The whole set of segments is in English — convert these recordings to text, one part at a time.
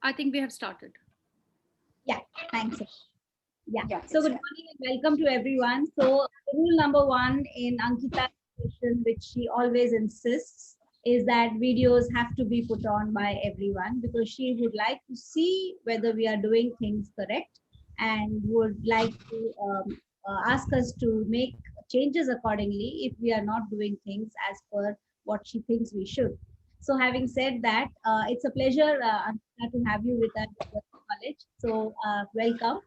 I think we have started. Yeah, thanks. Yeah. Yeah, So it's good morning and welcome to everyone. So rule number one in Ankita's session, which she always insists, is that videos have to be put on by everyone because she would like to see whether we are doing things correct and would like to ask us to make changes accordingly if we are not doing things as per what she thinks we should. So having said that, it's a pleasure, Ankita, to have you with us at the college. So welcome.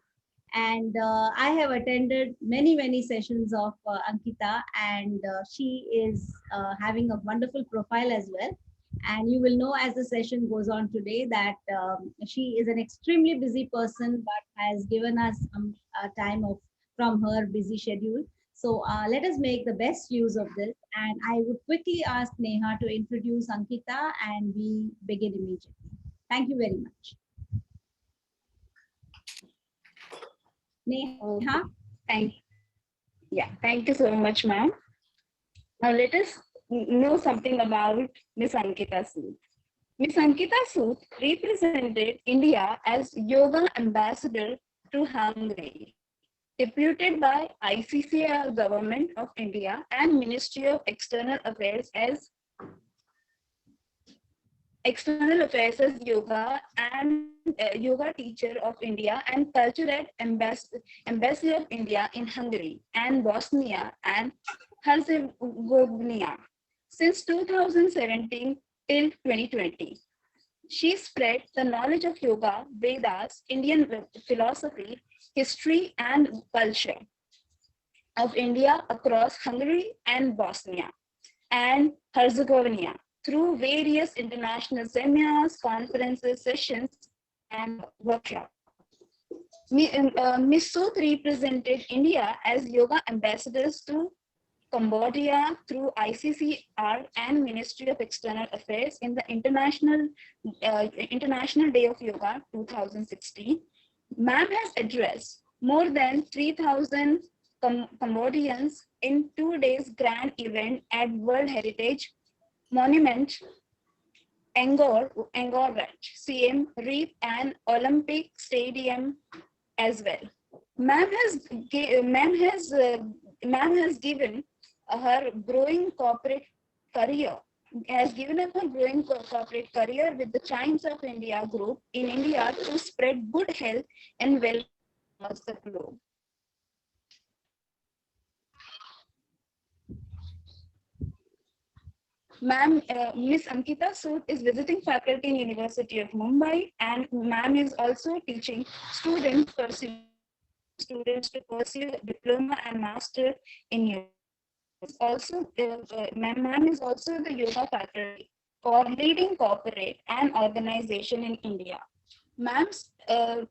And I have attended many sessions of Ankita, and she is having a wonderful profile as well. And you will know as the session goes on today that she is an extremely busy person, but has given us some time of from her busy schedule. So let us make the best use of this. And I would quickly ask Neha to introduce Ankita, and we begin immediately. Thank you very much. Neha. okay. Thank Thank you so much, ma'am. Now let us know something about Miss Ankita Sood. Miss Ankita Sood represented India as yoga ambassador to Hungary, deputed by ICCR Government of India and Ministry of External Affairs as yoga and yoga teacher of India and culture at Embassy of India in Hungary and Bosnia and Herzegovina since 2017 till 2020. She spread the knowledge of yoga, Vedas, Indian philosophy, history, and culture of India across Hungary and Bosnia and Herzegovina through various international seminars, conferences, sessions, and workshops. Ms. Sood represented India as yoga ambassadors to Cambodia through ICCR and Ministry of External Affairs in the International Day of Yoga 2016. Ma'am has addressed more than 3,000 Cambodians in 2 days grand event at World Heritage Monument, Angkor Wat, Siem Reap, and Olympic Stadium as well. Ma'am has given her growing corporate career with the Chimes of India group in India to spread good health and well across the globe. Ma'am, Miss Ankita Sood is visiting faculty in University of Mumbai, and ma'am is also teaching students to pursue diploma and master in yoga. Also, ma'am is also the yoga faculty for leading corporate and organization in India. Ma'am's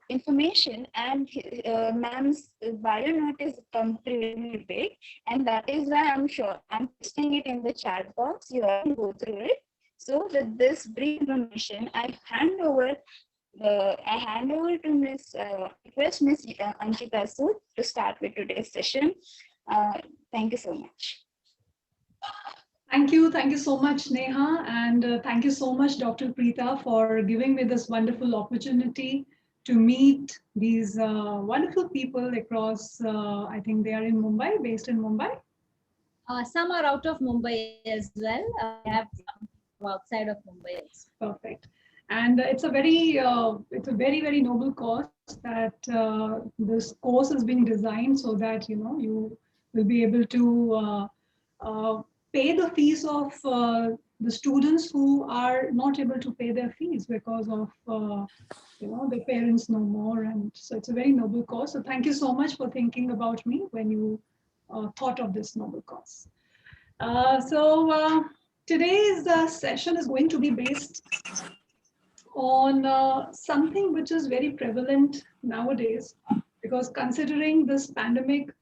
information and ma'am's bio note is completely big, and that is why I'm sure I'm pasting it in the chat box. You all can go through it. So, with this brief information, I hand over to request Miss Ankita Sood to start with today's session. Thank you so much. Thank you so much, Neha, and thank you so much, Dr. Preeta, for giving me this wonderful opportunity to meet these wonderful people across, I think they are in Mumbai, based in Mumbai. Some are out of Mumbai as well. We have some outside of Mumbai also. Perfect. And it's a very noble cause that this course is being designed so that you will be able to pay the fees of the students who are not able to pay their fees because of their parents no more, and so it's a very noble cause. So thank you so much for thinking about me when you thought of this noble cause. Today's session is going to be based on something which is very prevalent nowadays, because considering this pandemic,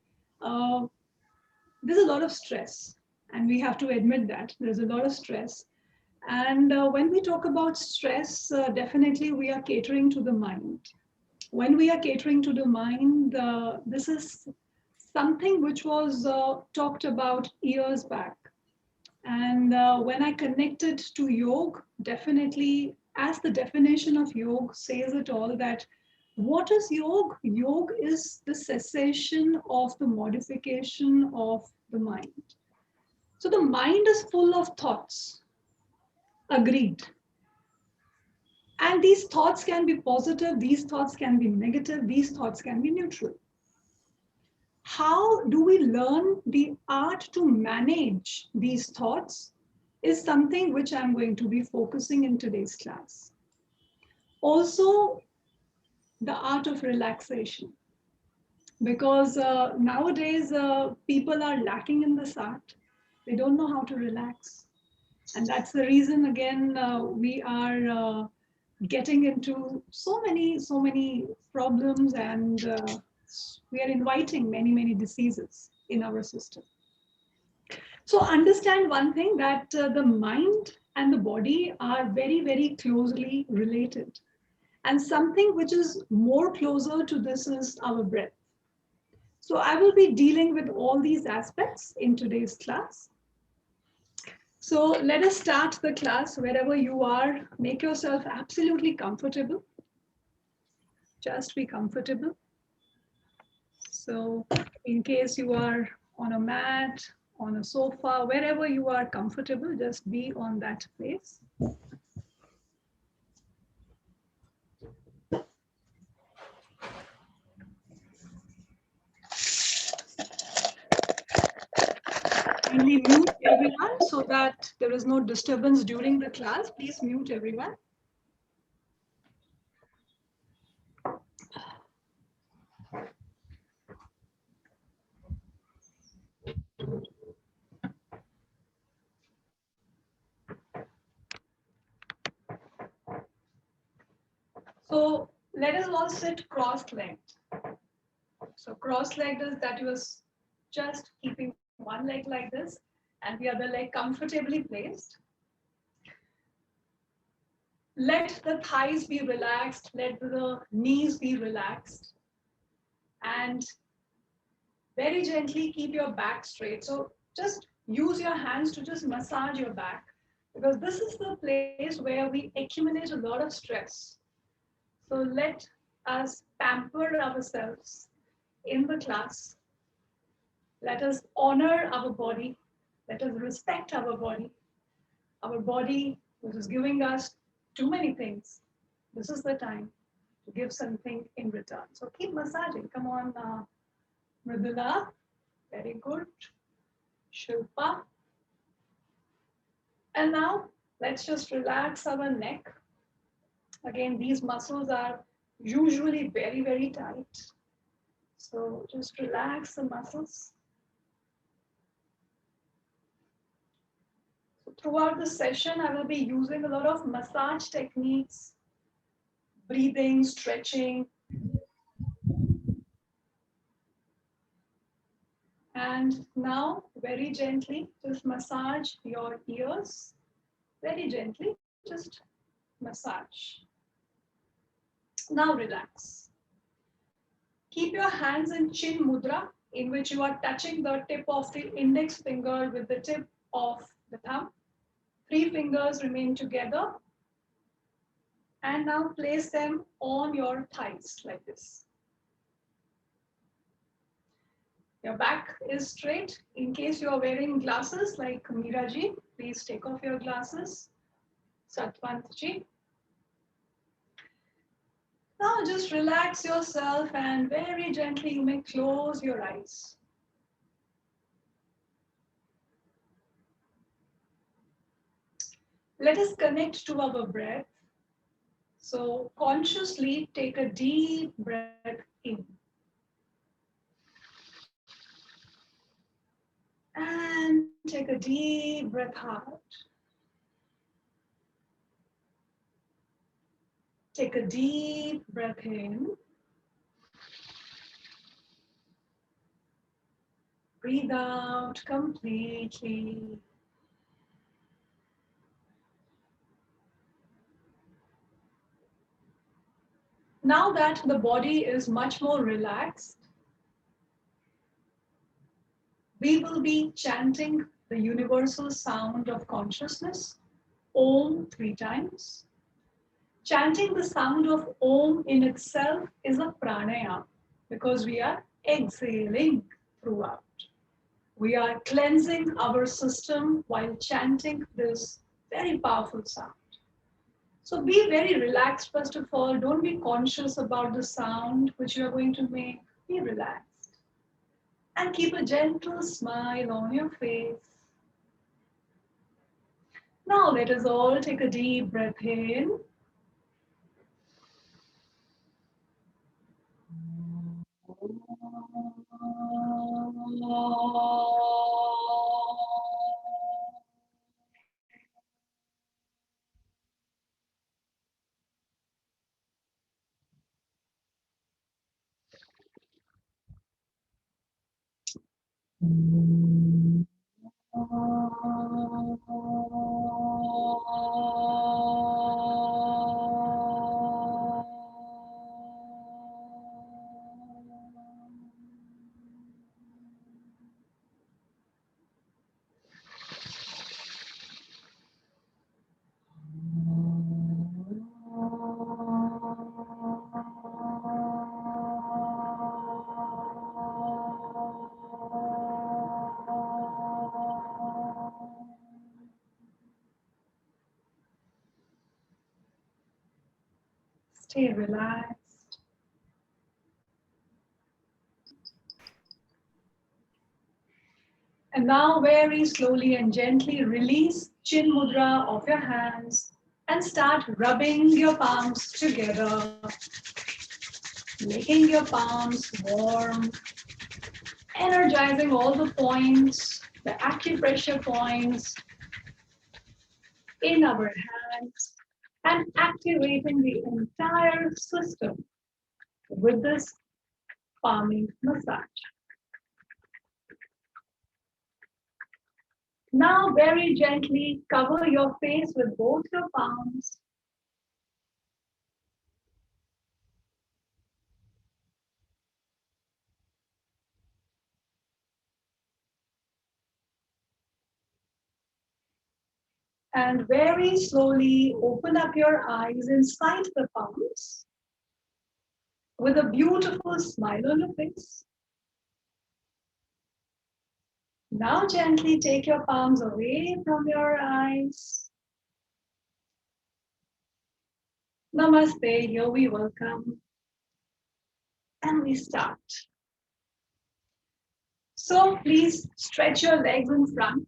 there's a lot of stress, and we have to admit that there's a lot of stress. And when we talk about stress, definitely we are catering to the mind. When we are catering to the mind, this is something which was talked about years back. And when I connected to yoga, definitely as the definition of yoga says it all, that what is yoga? Yoga is the cessation of the modification of the mind. So the mind is full of thoughts. Agreed. And these thoughts can be positive, these thoughts can be negative, these thoughts can be neutral. How do we learn the art to manage these thoughts is something which I'm going to be focusing in today's class. Also, the art of relaxation. Because nowadays people are lacking in this art. They don't know how to relax. And that's the reason, again, we are getting into so many problems, and we are inviting many diseases in our system. So understand one thing, that the mind and the body are very closely related. And something which is more closer to this is our breath. So I will be dealing with all these aspects in today's class. So let us start the class. Wherever you are, make yourself absolutely comfortable. Just be comfortable. So in case you are on a mat, on a sofa, wherever you are comfortable, just be on that place. Kindly mute everyone so that there is no disturbance during the class. Please mute everyone. So let us all sit cross-legged. So cross-legged is that you are just keeping one leg like this and the other leg comfortably placed. Let the thighs be relaxed, let the knees be relaxed, and very gently keep your back straight. So just use your hands to just massage your back, because this is the place where we accumulate a lot of stress. So let us pamper ourselves in the class. Let us honor our body. Let us respect our body. Our body, which is giving us too many things. This is the time to give something in return. So keep massaging. Come on, Mridula. Very good. Shilpa. And now let's just relax our neck. Again, these muscles are usually very tight. So just relax the muscles. So throughout the session, I will be using a lot of massage techniques, breathing, stretching. And now, very gently, just massage your ears. Very gently, just massage. Now relax. Keep your hands in chin mudra, in which you are touching the tip of the index finger with the tip of the thumb. 3 fingers remain together. And now place them on your thighs like this. Your back is straight. In case you are wearing glasses like Meeraji, please take off your glasses. Satwantji. Now just relax yourself and very gently you may close your eyes. Let us connect to our breath. So consciously take a deep breath in. And take a deep breath out. Take a deep breath in. Breathe out completely. Now that the body is much more relaxed, we will be chanting the universal sound of consciousness, Om, 3 times. Chanting the sound of Om in itself is a pranayama because we are exhaling throughout. We are cleansing our system while chanting this very powerful sound. So be very relaxed first of all. Don't be conscious about the sound which you are going to make. Be relaxed. And keep a gentle smile on your face. Now let us all take a deep breath in. Stay relaxed. And now very slowly and gently release Chin Mudra of your hands and start rubbing your palms together, making your palms warm, energizing all the points, the acupressure points in our hands, and activating the entire system with this palming massage. Now very gently cover your face with both your palms. And very slowly open up your eyes inside the palms with a beautiful smile on your face. Now gently take your palms away from your eyes. Namaste, here we welcome. And we start. So please stretch your legs in front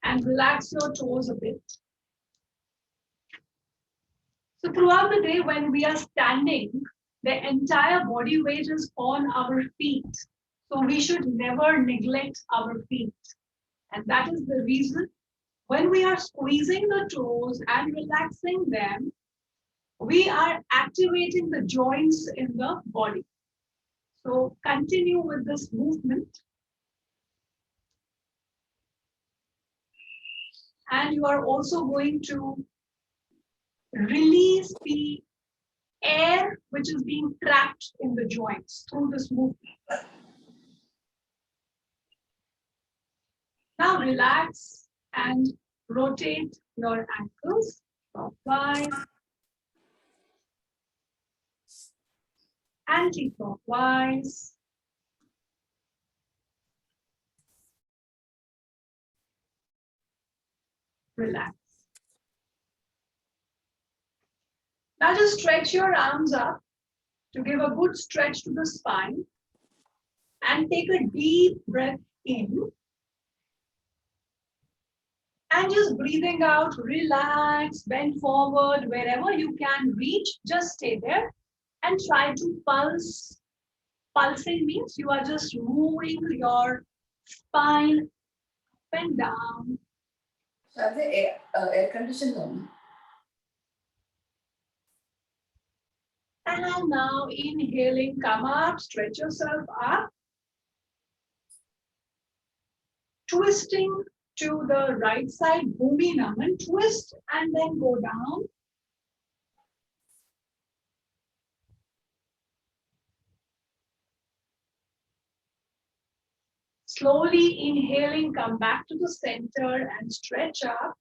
and relax your toes a bit. So throughout the day, when we are standing, the entire body weight is on our feet. So we should never neglect our feet. And that is the reason when we are squeezing the toes and relaxing them, we are activating the joints in the body. So continue with this movement. And you are also going to release the air which is being trapped in the joints through this movement. Now relax and rotate your ankles clockwise, anti-clockwise. Relax. Now just stretch your arms up to give a good stretch to the spine and take a deep breath in. And just breathing out, relax, bend forward, wherever you can reach, just stay there and try to pulse. Pulsing means you are just moving your spine up and down. So are they air conditioned only? And now inhaling, come up, stretch yourself up. Twisting to the right side, Bhumi Naman, twist and then go down. Slowly inhaling, come back to the center and stretch up.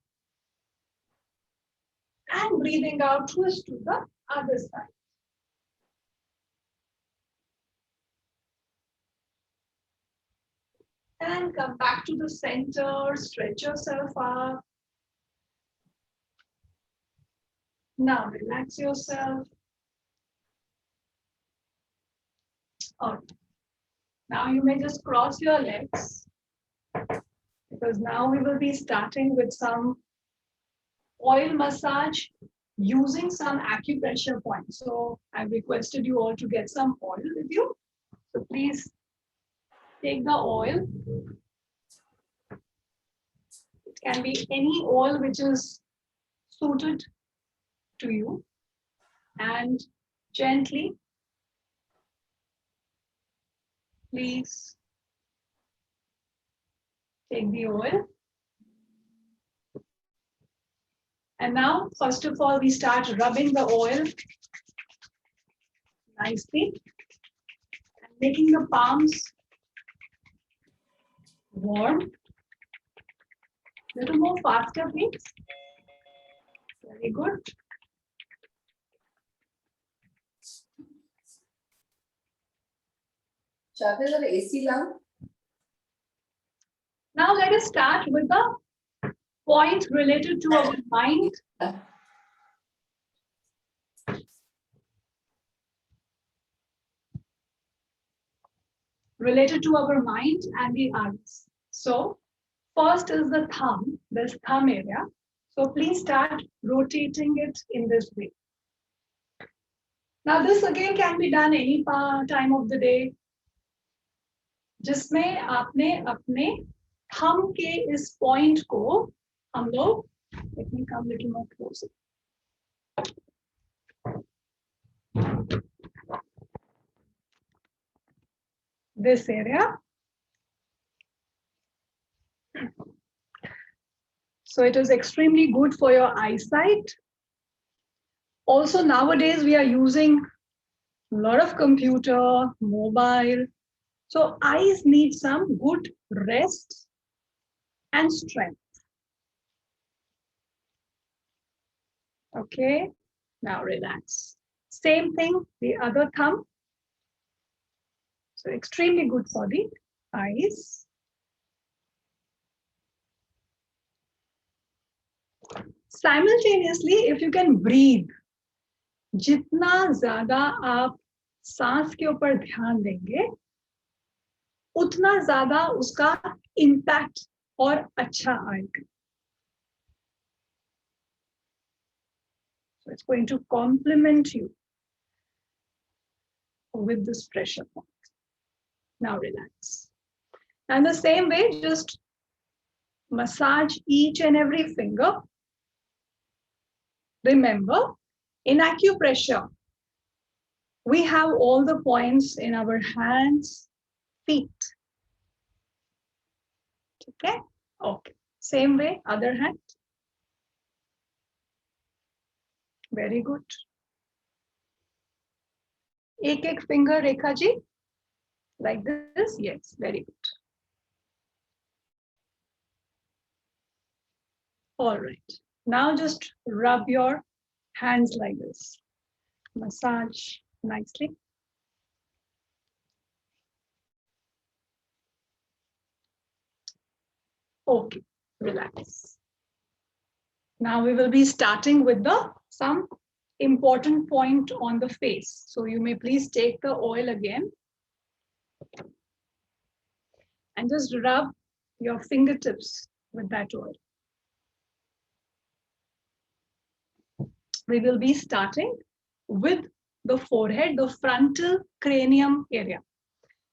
And breathing out, twist to the other side. And come back to the center, stretch yourself up. Now relax yourself. All right. Now you may just cross your legs, because now we will be starting with some oil massage using some acupressure points. So I've requested you all to get some oil with you. So please take the oil. It can be any oil which is suited to you, and gently, please take the oil. And now, first of all, we start rubbing the oil nicely and making the palms warm. Little more faster, please. Very good. Shraddha, is there AC lamp? Now let us start with the points related to our mind. Related to our mind and the eyes. So first is the thumb, this thumb area. So please start rotating it in this way. Now this again can be done any time of the day. जिसमें आपने अपने thumb के इस point को हम लोग, let me come little more closer. This area. So it is extremely good for your eyesight. Also nowadays we are using a lot of computer, mobile. So eyes need some good rest and strength. Okay, now relax. Same thing, the other thumb. So extremely good for the eyes. Simultaneously, if you can breathe, जितना ज़्यादा आप सांस के ऊपर ध्यान देंगे, उतना ज़्यादा उसका impact और अच्छा आएगा. So it's going to complement you with this pressure point. Now relax. And the same way, just massage each and every finger. Remember, in acupressure, we have all the points in our hands, feet. Okay? Okay. Same way, other hand. Very good. एक finger, Rekha ji. Like this? Yes, very good. All right. Now just rub your hands like this. Massage nicely. Okay, relax. Now we will be starting with some important point on the face. So you may please take the oil again and just rub your fingertips with that oil. We will be starting with the forehead, the frontal cranium area.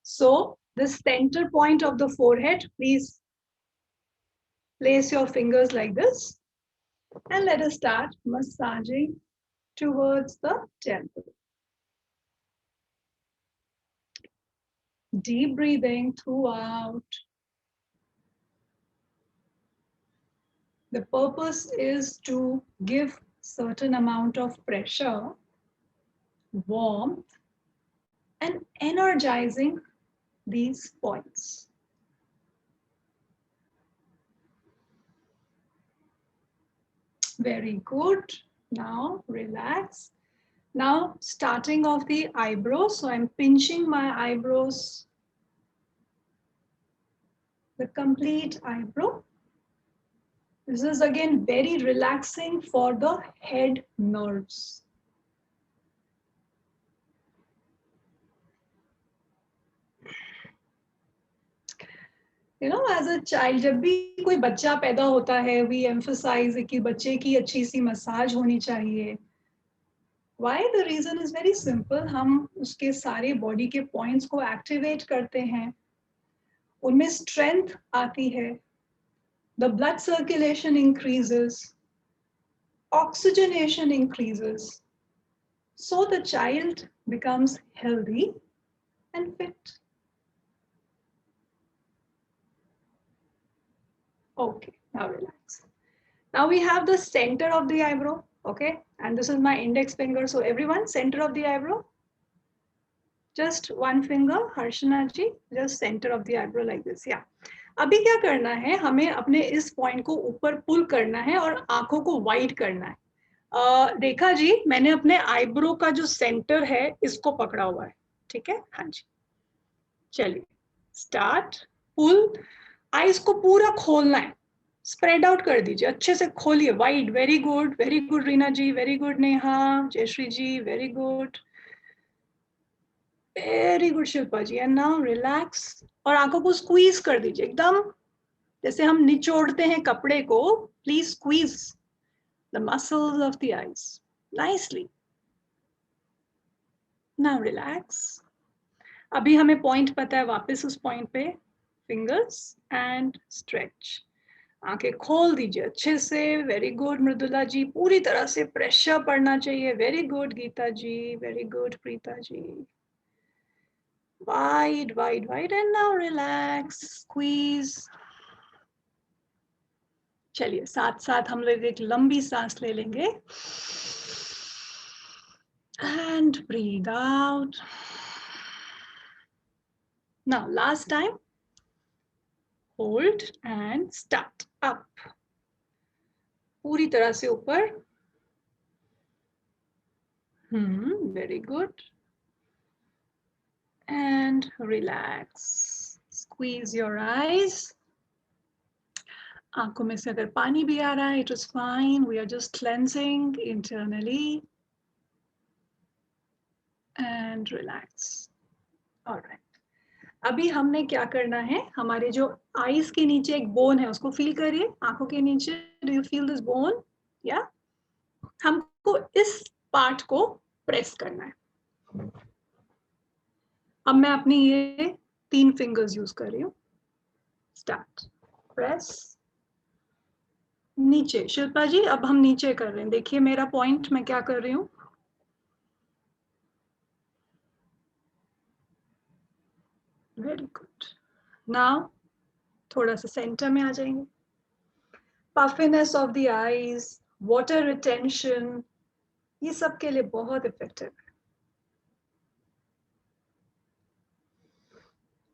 So the center point of the forehead, please place your fingers like this and let us start massaging towards the temple. Deep breathing throughout. The purpose is to give certain amount of pressure, warmth, and energizing these points. Very good. Now relax. Now starting off the eyebrows. So I'm pinching my eyebrows, the complete eyebrow. This is again very relaxing for the head nerves. You know, as a child, जब भी कोई बच्चा पैदा होता है, we emphasize कि बच्चे की अच्छी सी मसाज होनी चाहिए. Why? The reason is very simple. हम उसके सारे बॉडी के पॉइंट्स को एक्टिवेट करते हैं, उनमें स्ट्रेंथ आती है, the blood circulation increases, oxygenation increases, so the child becomes healthy and fit. Okay, now relax. Now we have the center of the eyebrow, okay? And this is my index finger. So everyone, center of the eyebrow. Just one finger, Harshana ji, just center of the eyebrow like this, yeah. अभी क्या करना है, हमें अपने इस point को ऊपर पुल करना है और आंखों को वाइड करना है. रेखा जी, मैंने अपने आईब्रो का जो सेंटर है इसको पकड़ा हुआ है, ठीक है? हाँ जी, चलिए स्टार्ट. पुल, आईज को पूरा खोलना है, स्प्रेड आउट कर दीजिए, अच्छे से खोलिए, wide. Very good Reena ji, very good Neha, Jayashree ji, very good Shilpa ji. And now relax और आंखों को स्क्वीज कर दीजिए एकदम, जैसे हम निचोड़ते हैं कपड़े को. Please squeeze the muscles of the eyes nicely. Now relax. अभी हमें पॉइंट पता है, वापस उस पॉइंट पे फिंगर्स एंड स्ट्रेच. आंखें खोल दीजिए अच्छे से. वेरी गुड मृदुला जी, पूरी तरह से प्रेशर पड़ना चाहिए. Very good Geeta ji, very good Preeta ji. Wide, and now relax, squeeze. चलिए साथ साथ हम लोग एक लंबी सांस ले लेंगे. And breathe out. Now last time. Hold and start up. पूरी तरह से ऊपर. Very good. And relax. Squeeze your eyes. आंखों में से अगर पानी भी आ रहा है, it is fine. We are just cleansing internally. And relax. All right. अभी हमने क्या करना है, हमारे जो आईज के नीचे एक बोन है उसको फील करिए. आंखों के नीचे, do you feel this bone? या हमको इस पार्ट को प्रेस करना है. अब मैं अपनी ये 3 फिंगर्स यूज कर रही हूँ. स्टार्ट. प्रेस. नीचे. शिल्पा जी, अब हम नीचे कर रहे हैं. देखिए मेरा पॉइंट, मैं क्या कर रही हूँ. Very good. नाउ थोड़ा सा सेंटर में आ जाएंगे. Puffiness of the eyes, water retention, ये सब के लिए बहुत इफेक्टिव है.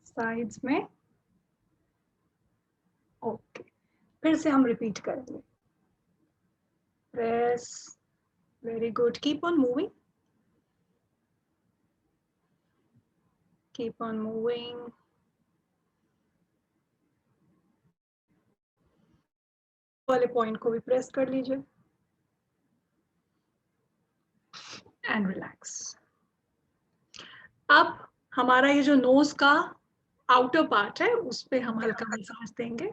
साइड्स में. ओके, फिर से हम रिपीट करेंगे. Press. Very good. Keep on moving. Keep on moving. वाले पॉइंट को भी प्रेस कर लीजिए. And relax. अब हमारा ये जो नोज का आउटर पार्ट है उस पे हम हल्का मसाज देंगे.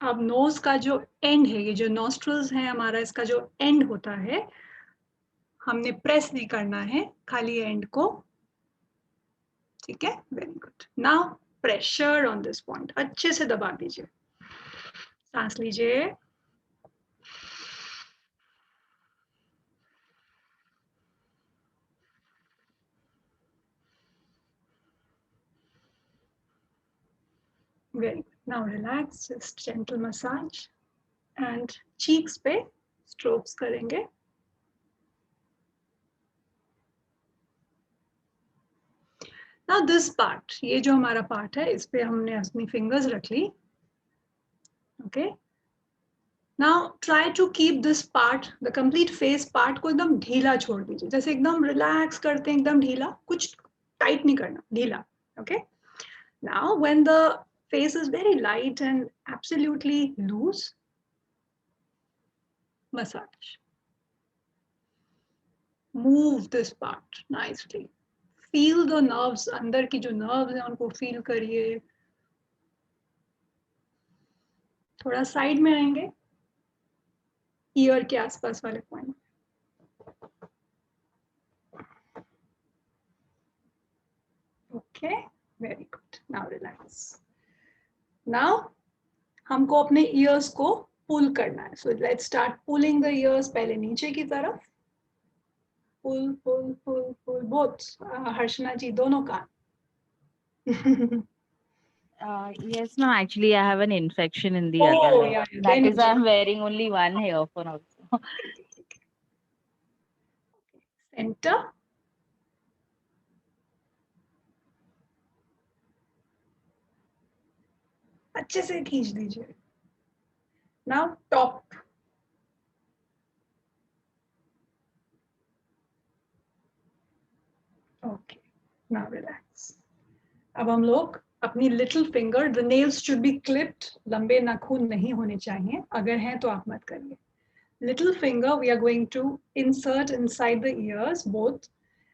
अब नोज का जो एंड है, ये जो नॉस्ट्रल्स है हमारा, इसका जो एंड होता है, हमने प्रेस नहीं करना है, खाली एंड को. ठीक है? Very good. Now pressure on this point, अच्छे से दबा दीजिए. सांस लीजिए. Very good. Now relax, just gentle massage and cheeks पे strokes करेंगे. Now this part, ये जो हमारा पार्ट है, इस पे हमने अपनी फिंगर्स रख ली. Okay. Now try to keep this part, the complete face part को एकदम ढीला छोड़ दीजिए. जैसे एकदम रिलैक्स करते हैं, एकदम ढीला, कुछ टाइट नहीं करना, ढीला. Okay. Now when the face is very light and absolutely loose, massage. Move this part nicely. Feel the nerves, अंदर की जो nerves हैं उनको feel करिए. थोड़ा साइड में आएंगे, ईयर के आसपास वाले point. Okay, very good. Now relax. Now हमको अपने ears को pull करना है. So let's start pulling the ears. पहले नीचे की तरफ. Pull, pull, pull, pull. Both. हर्षना जी दोनों कान. Yes, no, actually, I have an infection in the Oh, other ear. yeah, That then is why I'm wearing only one earphone also. Center. अच्छे से खींच दीजिए. Now top. Okay. Now relax. अब हम लोग अपनी little finger, the nails should be clipped. लंबे नाखून नहीं होने चाहिए. अगर हैं तो आप मत करिए. Little finger we are going to insert inside the ears both,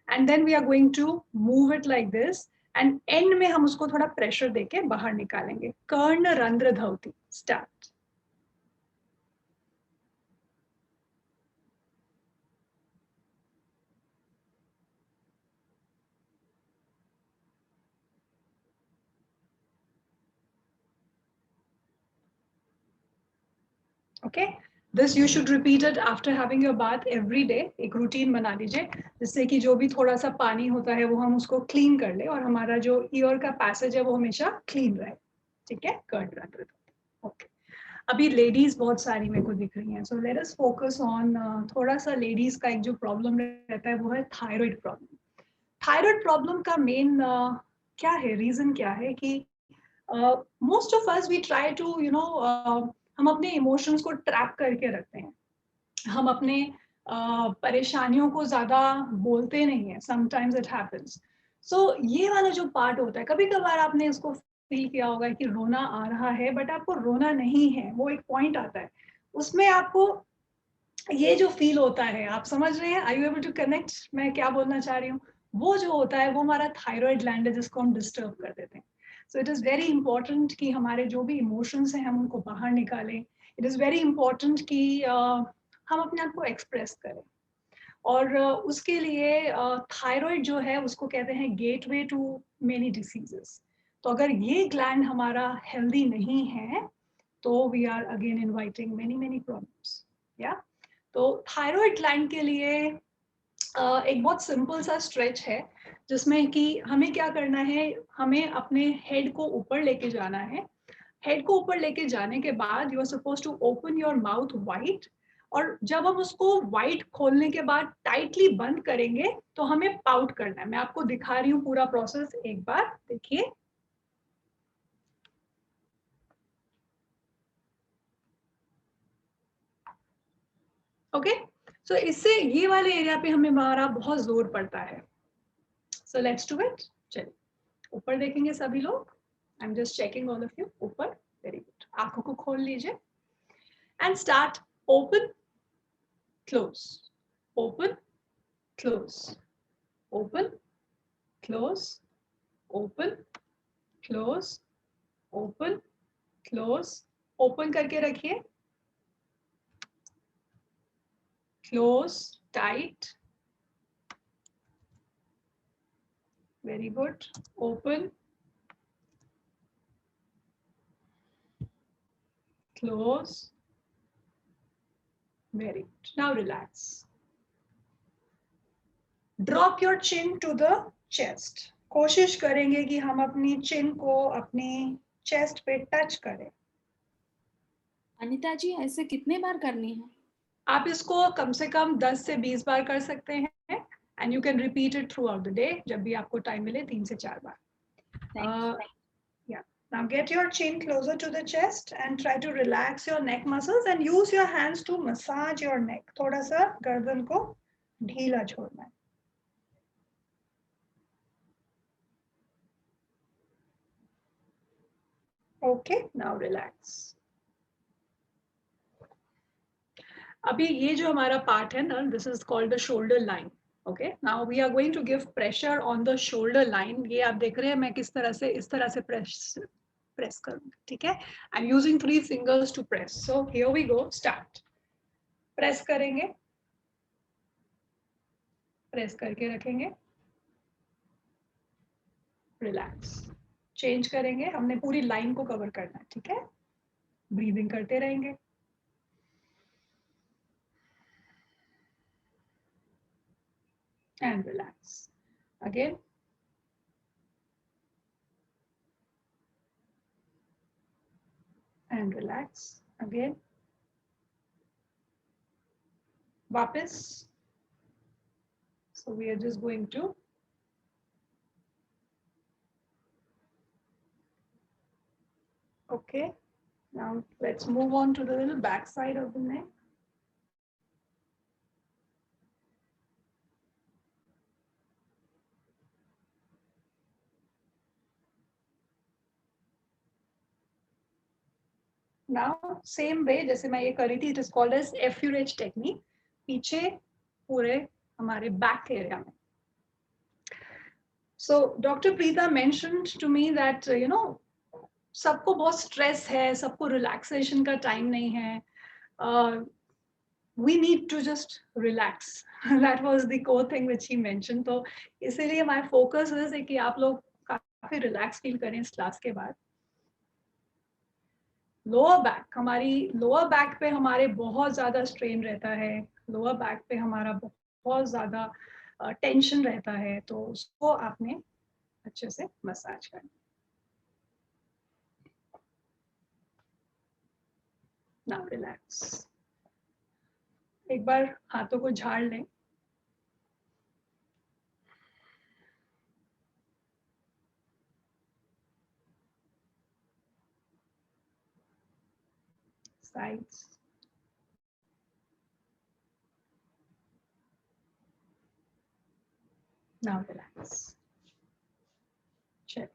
and then we are going to move it like this, and end में हम उसको थोड़ा pressure देके बाहर निकालेंगे. कर्ण रंध्र धौती. Start. Okay, this you should repeat it after having your bath every day. एक routine बना लीजिए जिससे कि जो भी थोड़ा सा पानी होता है वो हम उसको clean कर ले और हमारा जो ear का passage है वो हमेशा clean रहे. ठीक है, कर्ण रंध्र. Okay. अभी ladies बहुत सारी मेरे को दिख रही हैं. So let us focus on थोड़ा सा ladies का एक जो problem रहता है वो है thyroid problem. Thyroid problem का main क्या है, reason क्या है कि most of us we try to हम अपने इमोशंस को ट्रैप करके रखते हैं. हम अपने परेशानियों को ज्यादा बोलते नहीं है. Sometimes it happens. सो ये वाला जो पार्ट होता है, कभी कभार आपने इसको फील किया होगा कि रोना आ रहा है बट आपको रोना नहीं है. वो एक पॉइंट आता है उसमें आपको ये जो फील होता है, आप समझ रहे हैं? Are you able to connect मैं क्या बोलना चाह रही हूँ? वो जो होता है वो हमारा थायराइड ग्लैंड है जिसको हम डिस्टर्ब कर देते हैं. So it is very important कि हमारे जो भी इमोशंस हैं हम उनको बाहर निकालें. It is very important कि हम अपने आप को एक्सप्रेस करें. और उसके लिए थायराइड जो है उसको कहते हैं गेटवे टू मेनी डिसीजेस. तो अगर ये ग्लैंड हमारा हेल्दी नहीं है तो we are again inviting many problems. या तो थायराइड ग्लैंड के लिए एक बहुत सिंपल सा स्ट्रेच है जिसमें कि हमें क्या करना है, हमें अपने हेड को ऊपर लेके जाना है. हेड को ऊपर लेके जाने के बाद you are suppose to open your mouth wide, और जब हम उसको वाइड खोलने के बाद टाइटली बंद करेंगे तो हमें पाउट करना है. मैं आपको दिखा रही हूँ पूरा प्रोसेस, एक बार देखिए. ओके, सो इससे ये वाले एरिया पे हमें हमारा बहुत जोर पड़ता है. So let's do it. चलिए ऊपर देखेंगे सभी लोग. I am just checking all of you. ऊपर. Very good. आंखों को खोल लीजिए and start. Open close, open close, open close, open close, open close. Open करके रखिए. Close, tight. Very good. Open. Close. Very good. Now relax. Drop your chin to the chest. कोशिश करेंगे कि हम अपनी chin को अपनी chest पे touch करें. अनीता जी, ऐसे कितने बार करनी है? आप इसको कम से कम 10 से 20 बार कर सकते हैं. and you can repeat it throughout the day. जब भी आपको time मिले 3 से 4 बार. Yeah. Now get your chin closer to the chest and try to relax your neck muscles and use your hands to massage your neck. थोड़ा सा गर्दन को ढीला छोड़ना है. Okay, now relax. अभी ये जो हमारा part है ना, this is called the shoulder line. Okay, now we are going to give pressure on the shoulder line. ये आप देख रहे हैं मैं किस तरह से इस तरह से press करूँगी, ठीक है? I'm using 3 fingers to press. So here we go. Start. Press करेंगे. Press करके रखेंगे. Relax. Change करेंगे. हमने पूरी line को cover करना है, ठीक है? Breathing करते रहेंगे. And relax. Again. And relax. Again. वापस. So we are just going to okay. Now let's move on to the little back side of the neck. Now same way जैसे मैं ये कर रही थी, it is called as FUH technique. पीछे पूरे हमारे back area में. So Dr. Preeta mentioned to me that you know सबको बहुत stress है, सबको relaxation का time नहीं है. We need to just relax. That was the core thing which he mentioned. तो इसीलिए my focus is कि आप लोग काफी relax feel करें इस class के बाद. लोअर बैक, हमारी लोअर बैक पे हमारे बहुत ज्यादा स्ट्रेन रहता है, लोअर बैक पे हमारा बहुत ज्यादा टेंशन रहता है, तो उसको आपने अच्छे से मसाज करना. Now relax. एक बार हाथों को झाड़ लें. Sides. Now relax. Chill.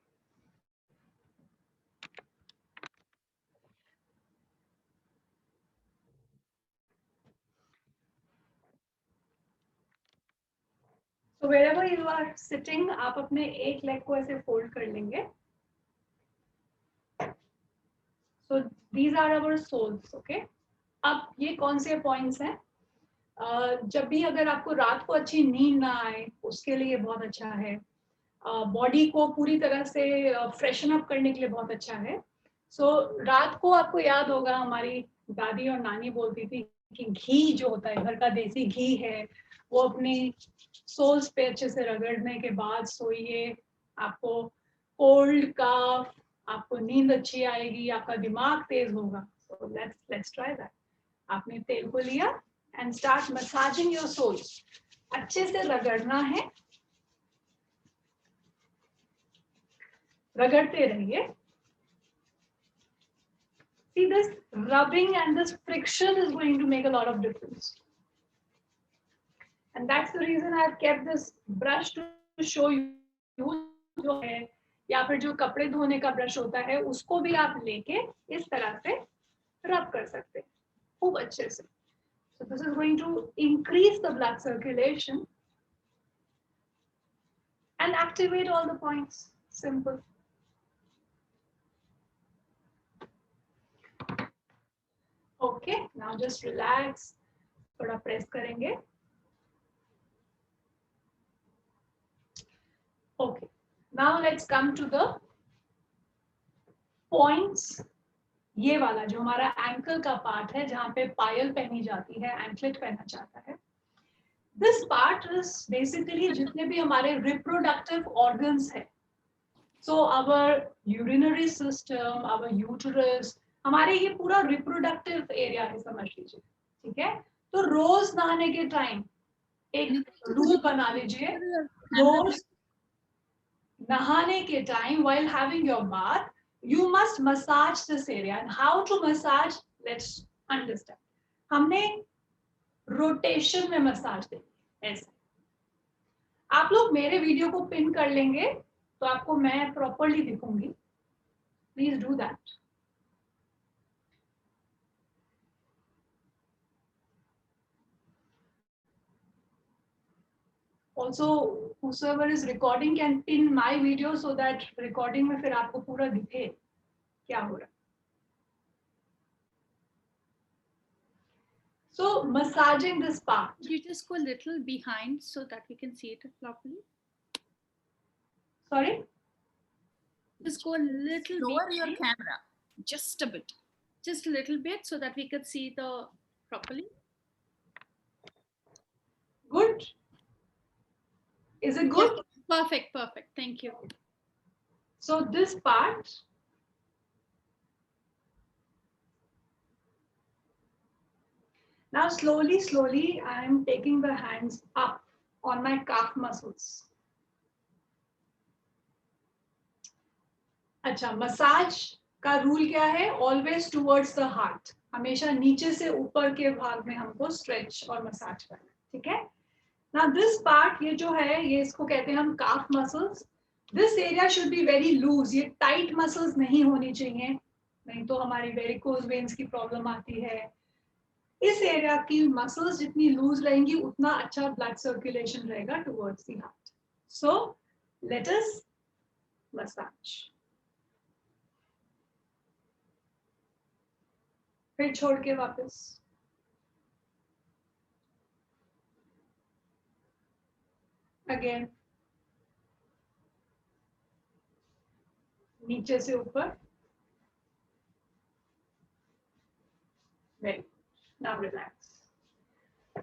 So wherever you are sitting, आप अपने एक लेग को ऐसे फोल्ड कर लेंगे. So these are our soles, okay? अब ये कौन से पॉइंट्स हैं? जब भी अगर आपको रात को अच्छी नींद ना आए, उसके लिए बहुत अच्छा है. बॉडी को पूरी तरह से फ्रेशन अप करने के लिए बहुत अच्छा है. सो रात को आपको याद होगा हमारी दादी और नानी बोलती थी कि घी जो होता है, घर का देसी घी है, वो अपनी सोल्स पे अच्छे से रगड़ने के बाद सोइए. आपको कोल्ड कफ, आपको नींद अच्छी आएगी, आपका दिमाग तेज होगा. So let's try that. आपने तेल को लिया and start massaging your soles. अच्छे से रगड़ना है, रगड़ते रहिए. See, this rubbing and this friction is going to make a lot of difference. And that's the reason I've kept this brush to show you. जो है या फिर जो कपड़े धोने का ब्रश होता है, उसको भी आप लेके इस तरह से रब कर सकते हैं खूब अच्छे से. So this is going to increase the blood circulation and activate all the points. Simple. Okay, now just relax. थोड़ा press करेंगे. Okay, now let's come to the points. ये वाला जो हमारा एंकल का पार्ट है, जहाँ पे पायल पहनी जाती है, एंकलेट पहना जाता है. This part is basically जितने भी हमारे reproductive organs है. So our urinary system, our uterus, हमारे ये पूरा reproductive area है, समझ लीजिए, ठीक है. तो रोज नहाने के टाइम एक रूल बना लीजिए, रोज नहाने के time while having your bath you must massage this area. And how to massage, let's understand. हमने रोटेशन में मसाज देंगे ऐसे। आप लोग मेरे वीडियो को पिन कर लेंगे तो आपको मैं प्रॉपर्ली दिखूंगी, please do that. Also, whosoever is recording can pin my video so that recording में फिर आपको पूरा दिखे क्या हो रहा है। So massaging this part. You just go a little behind so that we can see it properly. Sorry? Just go a little Lower behind, your camera just a bit. just a little bit so that we could see the properly. Good? Is it good? Perfect, perfect. Thank you. So this part, now slowly I am taking the hands up on my calf muscles. अच्छा, massage का rule क्या है? Always towards the heart, हमेशा नीचे से ऊपर के भाग में हमको स्ट्रेच और मसाज करना है, ठीक है? Now this part, ये जो है, ये इसको कहते हैं हम calf muscles. This area should be very loose. ये tight muscles नहीं होनी चाहिए, नहीं तो हमारी varicose veins की प्रॉब्लम आती है। इस एरिया की मसल्स जितनी लूज रहेंगी उतना अच्छा ब्लड सर्कुलेशन रहेगा towards the heart. So let us massage. फिर छोड़ के वापस। अगेन नीचे से ऊपर। Very, now relax.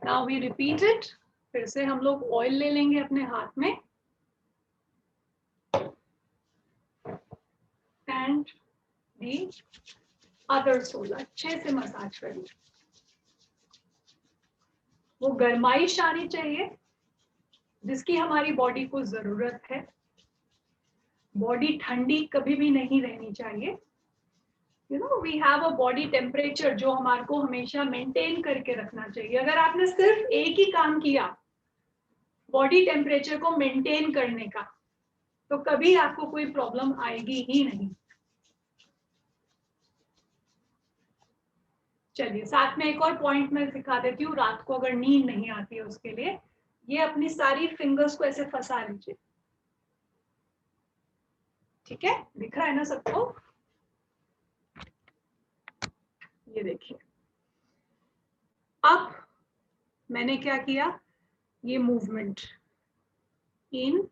Now we repeat it. फिर से हम लोग ऑयल ले लेंगे अपने हाथ में एंड दी अदर सोल अच्छे से मसाज करें। वो गर्माइश आनी चाहिए जिसकी हमारी बॉडी को जरूरत है। बॉडी ठंडी कभी भी नहीं रहनी चाहिए। You know, we have a body temperature जो हमारे को हमेशा मेंटेन करके रखना चाहिए। अगर आपने सिर्फ एक ही काम किया बॉडी टेम्परेचर को मेंटेन करने का, तो कभी आपको कोई प्रॉब्लम आएगी ही नहीं। चलिए, साथ में एक और पॉइंट मैं सिखा देती हूँ। रात को अगर नींद नहीं आती है उसके लिए, ये अपनी सारी फिंगर्स को ऐसे फंसा लीजिए, ठीक है? दिख रहा है ना सबको? ये देखिए, अब मैंने क्या किया, ये मूवमेंट इन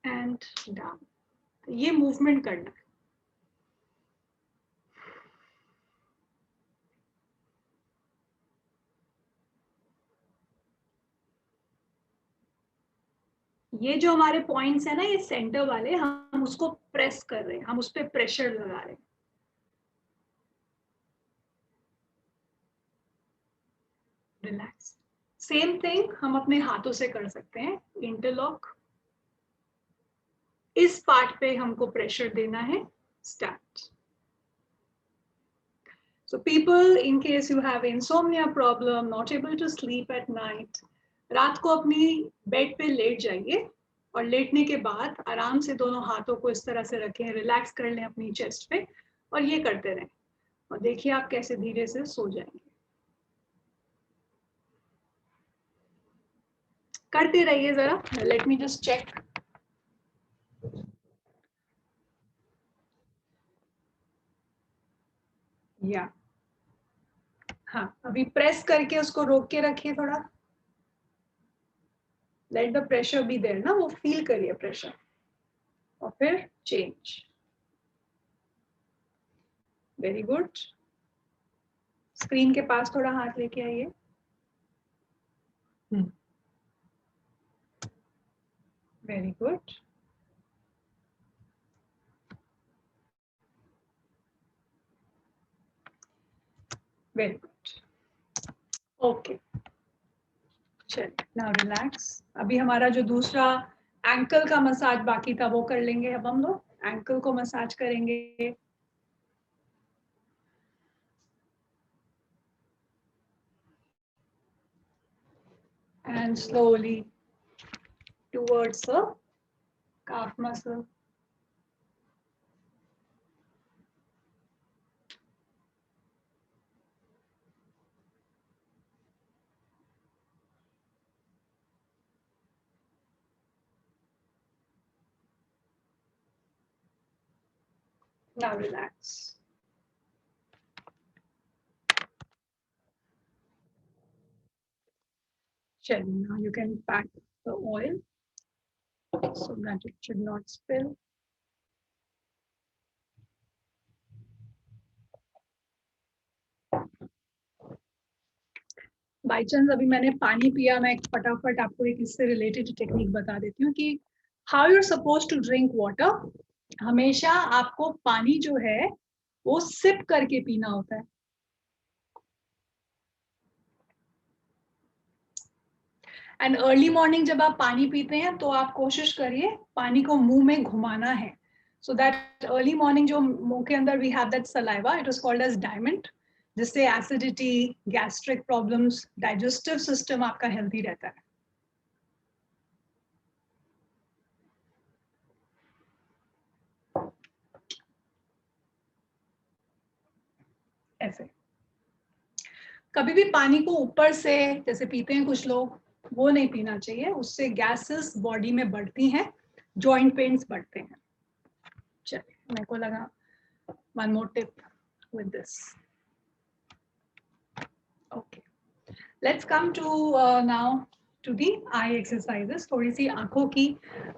एंड डाउन, ये मूवमेंट करना है। ये जो हमारे पॉइंट्स है ना, ये सेंटर वाले, हम उसको प्रेस कर रहे हैं, हम उस पर प्रेशर लगा रहे हैं। रिलैक्स। सेम थिंग हम अपने हाथों से कर सकते हैं। इंटरलॉक, इस पार्ट पे हमको प्रेशर देना है। Start. So people, in case you have insomnia problem, not able to sleep at night, रात को अपनी बेड पे लेट जाइए और लेटने के बाद आराम से दोनों हाथों को इस तरह से रखें, रिलैक्स कर लें अपनी चेस्ट पे और ये करते रहें और देखिए आप कैसे धीरे से सो जाएंगे। करते रहिए जरा। Let me just check. या हाँ, अभी प्रेस करके उसको रोक के रखिए थोड़ा। Let the pressure be there ना, वो फील करिए प्रेशर और फिर चेंज। Very good. स्क्रीन के पास थोड़ा हाथ लेके आइए। Very good. Very good. Okay, चलिए, नाउ रिलैक्स। अभी हमारा जो दूसरा एंकल का मसाज बाकी था वो कर लेंगे। अब हम लोग एंकल को मसाज करेंगे। And slowly towards the calf muscle. Now relax. Shelly, now you can pack the oil so that it should not spill. By chance अभी मैंने पानी पिया, मैं फटाफट आपको एक इससे रिलेटेड टेक्निक बता देती हूँ कि how you are suppose to drink water. हमेशा आपको पानी जो है वो सिप करके पीना होता है। एंड अर्ली मॉर्निंग जब आप पानी पीते हैं तो आप कोशिश करिए पानी को मुंह में घुमाना है, सो दैट अर्ली मॉर्निंग जो मुंह के अंदर we have that saliva, it is called as diamond, जिससे acidity, gastric problems, digestive system आपका हेल्थी रहता है। ऐसे कभी भी पानी को ऊपर से जैसे पीते हैं कुछ लोग, वो नहीं पीना चाहिए, उससे गैसेस बॉडी में बढ़ती हैं, जॉइंट पेन्स बढ़ते हैं। चलिए, मेरे को लगा one more tip with this. Okay, let's come to now to the eye exercises. थोड़ी सी आंखों की,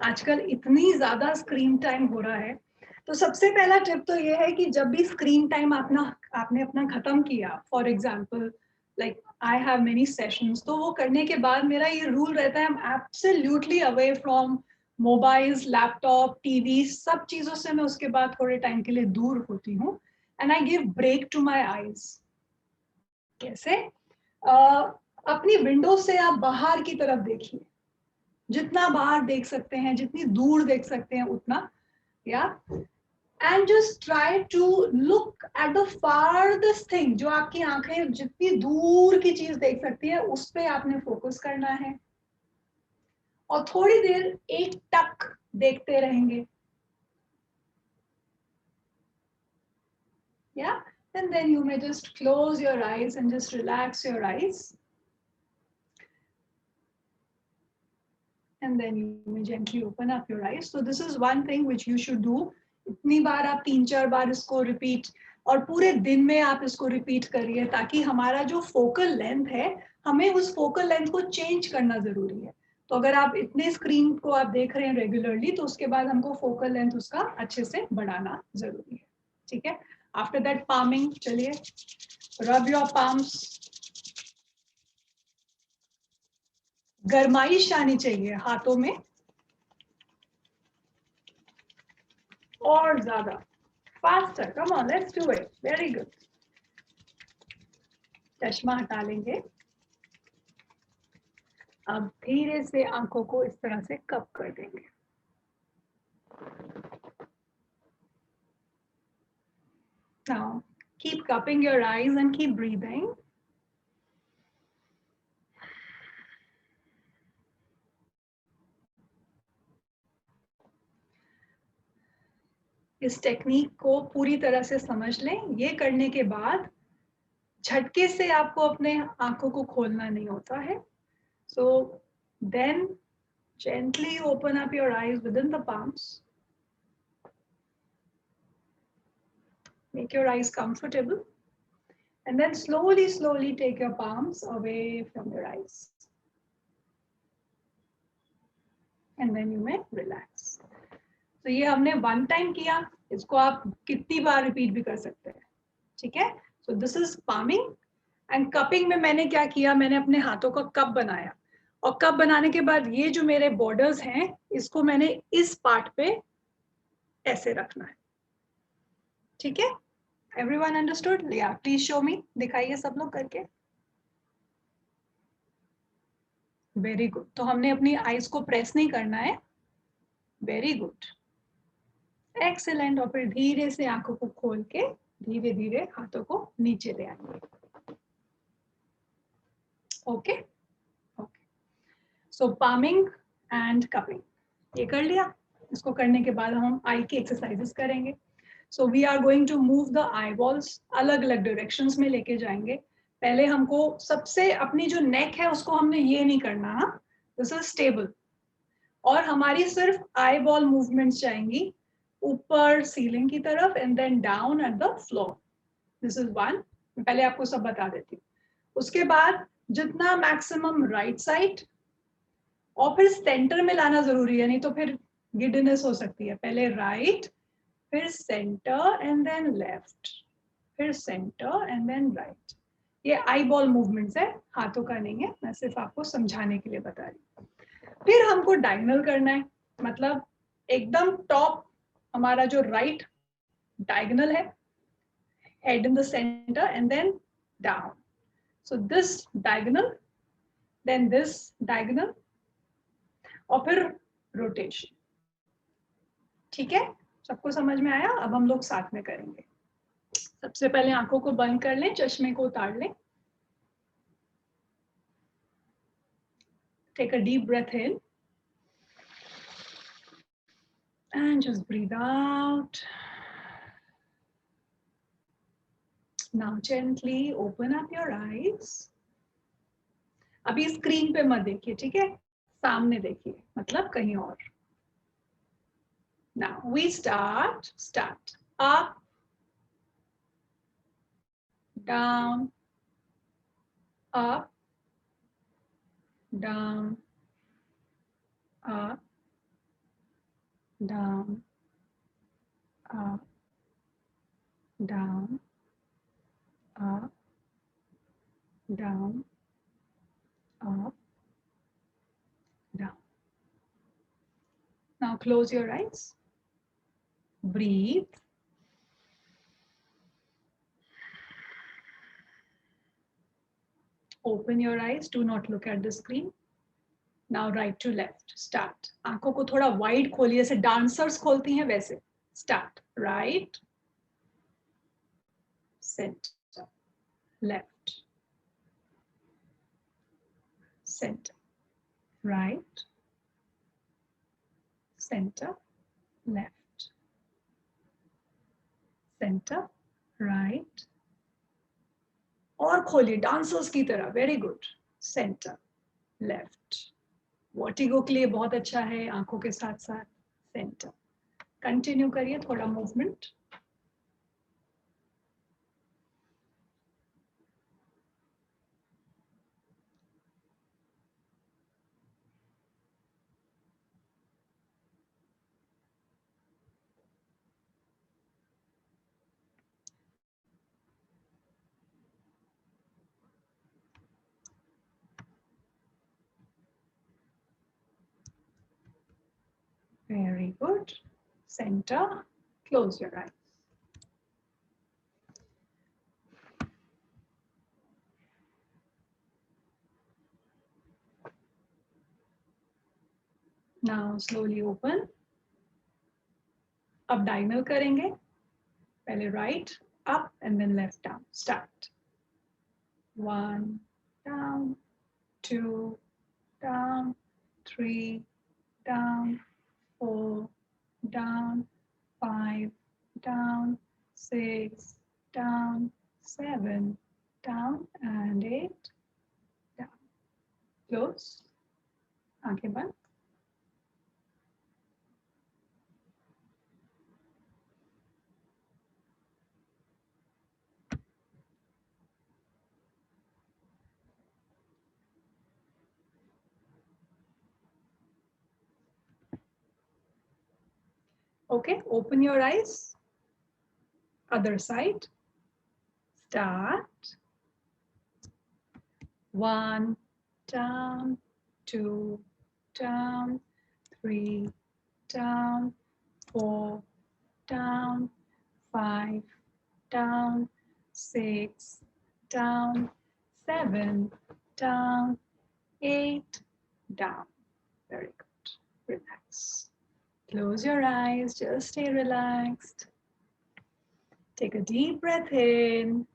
आजकल इतनी ज्यादा स्क्रीन टाइम हो रहा है, तो सबसे पहला टिप तो ये है कि जब भी स्क्रीन टाइम आपने अपना खत्म किया, for example like I have many sessions, तो वो करने के बाद मेरा ये रूल रहता है, I am absolutely away from mobiles, laptop, TV, सब चीजों से मैं उसके बाद थोड़े टाइम के लिए दूर होती हूँ, and I give break to my eyes. कैसे? अपनी विंडो से आप बाहर की तरफ देखिए, जितना बाहर देख सकते हैं, जितनी दूर देख सकते हैं उतना, या and just try to look at the farthest thing, जो आपकी आंखें जितनी दूर की चीज देख सकती है उस पे आपने फोकस करना है, और थोड़ी देर एक टक देखते रहेंगे, yeah, and then you may just close your eyes and just relax your eyes, and then you may gently open up your eyes. So this is one thing which you should do. इतनी बार आप 3-4 बार इसको repeat, और पूरे दिन में आप इसको repeat करिए, ताकि हमारा जो फोकल लेंथ है, हमें उस फोकल लेंथ को चेंज करना जरूरी है। तो अगर आप इतने स्क्रीन को आप देख रहे हैं रेगुलरली, तो उसके बाद हमको फोकल लेंथ उसका अच्छे से बढ़ाना जरूरी है। ठीक है, आफ्टर दैट पामिंग, चलिए रब योर पाम्स। गरमाइश आनी चाहिए हाथों में और ज्यादा, faster, come on, let's do it, very good. चश्मा हटा लेंगे, अब धीरे से आंखों को इस तरह से कप कर देंगे। Now keep cupping your eyes and keep breathing. इस टेक्निक को पूरी तरह से समझ लें। ये करने के बाद झटके से आपको अपने आंखों को खोलना नहीं होता है। So then gently open up your eyes within the palms. Make your eyes comfortable. And then slowly, slowly take your palms away from your eyes. And then you may relax. तो ये हमने वन टाइम किया, इसको आप कितनी बार repeat भी कर सकते हैं। ठीक है, so this is palming. And cupping में मैंने क्या किया, मैंने अपने हाथों का कप बनाया, और कप बनाने के बाद ये जो मेरे बॉर्डर्स हैं, इसको मैंने इस पार्ट पे ऐसे रखना है। ठीक है, एवरीवन अंडरस्टूड? या प्लीज शो मी, दिखाइए सब लोग करके। Very good. तो हमने अपनी आईज को प्रेस नहीं करना है. Very good. एक्सेलेंट. और फिर धीरे से आंखों को खोल के धीरे धीरे हाथों को नीचे ले आएंगे. Okay okay. So palming and cupping ये कर लिया. इसको करने के बाद हम आई की एक्सरसाइजेस करेंगे. So we are going to move the eyeballs. अलग अलग डायरेक्शंस में लेके जाएंगे. पहले हमको सबसे अपनी जो नेक है उसको हमने ये नहीं करना. हाँ, दिस इज स्टेबल. और हमारी सिर्फ आई बॉल मूवमेंट्स जाएंगी ऊपर सीलिंग की तरफ and then down at the floor. This is one. पहले आपको सब बता देती हूँ. उसके बाद जितना मैक्सिमम राइट साइड और फिर सेंटर में लाना जरूरी है, नहीं तो फिर गिडनेस हो सकती है. पहले राइट, फिर सेंटर एंड देन लेफ्ट, फिर सेंटर एंड देन राइट. ये आई बॉल मूवमेंट्स है, हाथों का नहीं है. मैं सिर्फ आपको समझाने के लिए बता रही हूँ. फिर हमको डायगोनल करना है. मतलब एकदम टॉप हमारा जो राइट डायगोनल है, head in the center and then down. So this diagonal, then this diagonal और फिर rotation. ठीक है, सबको समझ में आया? अब हम लोग साथ में करेंगे. सबसे पहले आंखों को बंद कर लें, चश्मे को उतार लें. Take a deep breath in and just breathe out. Now gently open up your eyes. अभी स्क्रीन पे मत देखिए, ठीक है? सामने देखिए, मतलब कहीं और. Now we start up, down, up, down, up, down, up, down, up, down, up, down. Now close your eyes. Breathe. Open your eyes. Do not look at the screen. Now right to left. Start. आंखों को थोड़ा wide खोलिए, जैसे dancers खोलती हैं वैसे. Start. Right. Center. Left. Center. Right. Center. Left. Center. Right. और खोलिए डांसर्स की तरह. Very good. Centre, left. Vertigo के लिए बहुत अच्छा है, आंखों के साथ साथ. सेंटर. कंटिन्यू करिए थोड़ा movement. Very good. Center. Close your eyes. Now slowly open. अब डायगोनल करेंगे. पहले right, up and then left down. Start. 1 down, 2 down, 3 down, 4 down, 5 down, 6 down, 7 down and 8 down. Close. आंखें बंद. Okay, open your eyes. Other side. Start. 1 down, 2 down, 3 down, 4 down, 5 down, 6 down, 7 down, 8 down. Very good. Relax. Close your eyes, just stay relaxed. Take a deep breath in.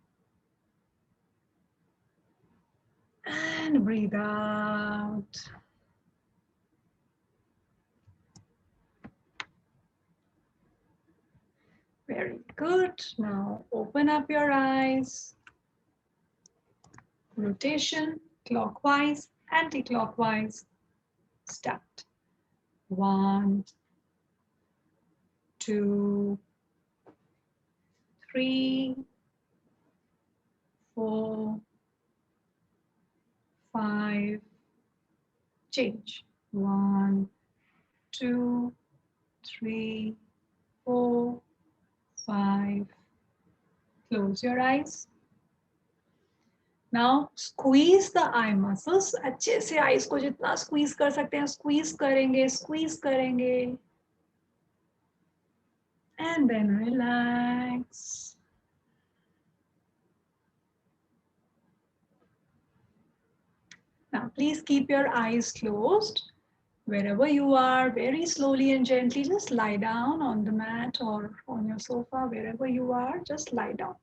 And breathe out. Very good. Now open up your eyes. Rotation, clockwise, anti-clockwise. Start. 1, 2, 3, 4, 5. Change. 1, 2, 3, 4, 5. Close your eyes. Now squeeze the eye muscles. अच्छे से eyes को जितना squeeze कर सकते हैं squeeze करेंगे. And then relax. Now please keep your eyes closed. Wherever you are, very slowly and gently, just lie down on the mat or on your sofa, wherever you are, just lie down.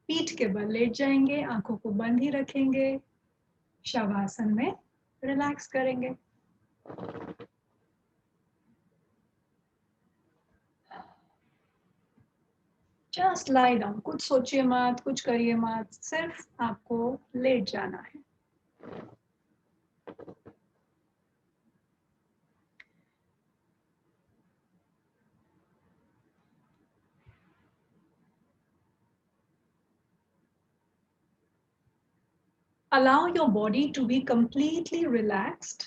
पीठ के बल late जाएंगे, आंखों को बंद ही रखेंगे, शवासन में relax करेंगे. Just lie down. कुछ सोचिए मत, कुछ करिए मत, सिर्फ आपको लेट जाना है. Allow your body to be completely relaxed.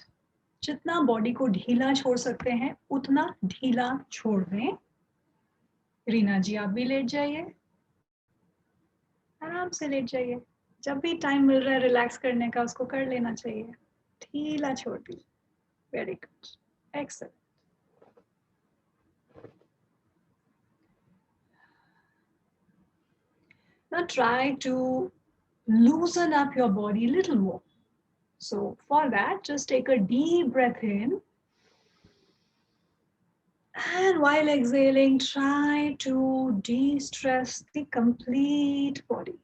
जितना बॉडी को ढीला छोड़ सकते हैं उतना ढीला छोड़ दें. रीना जी आप भी लेट जाइए, आराम से लेट जाइए. जब भी टाइम मिल रहा है रिलैक्स करने का उसको कर लेना चाहिए. ढीला छोड़ दीजिए. Very good. Excellent. Now try to loosen up your body a little more. So for that, just take a deep breath in. And while exhaling, try to de-stress the complete body.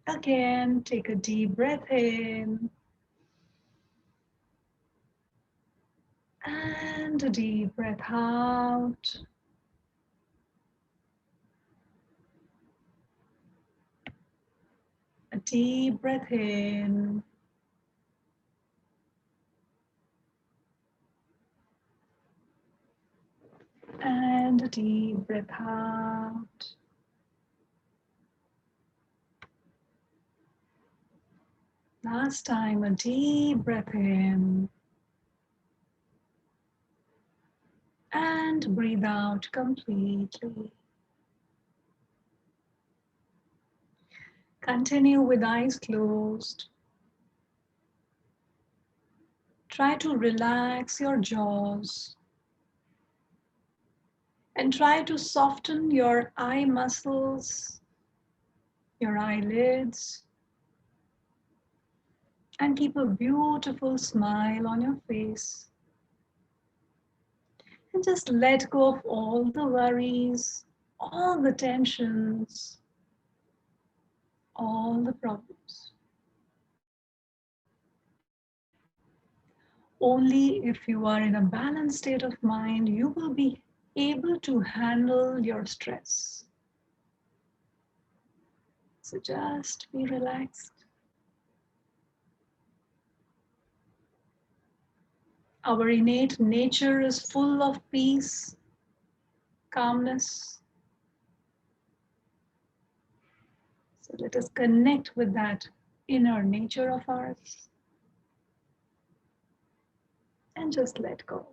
Again, take a deep breath in. And a deep breath out. A deep breath in. And a deep breath out. Last time, a deep breath in. And breathe out completely. Continue with eyes closed. Try to relax your jaws. And try to soften your eye muscles, your eyelids. And keep a beautiful smile on your face. And just let go of all the worries, all the tensions, all the problems. Only if you are in a balanced state of mind, you will be able to handle your stress. So just be relaxed. Our innate nature is full of peace, calmness. So let us connect with that inner nature of ours and just let go.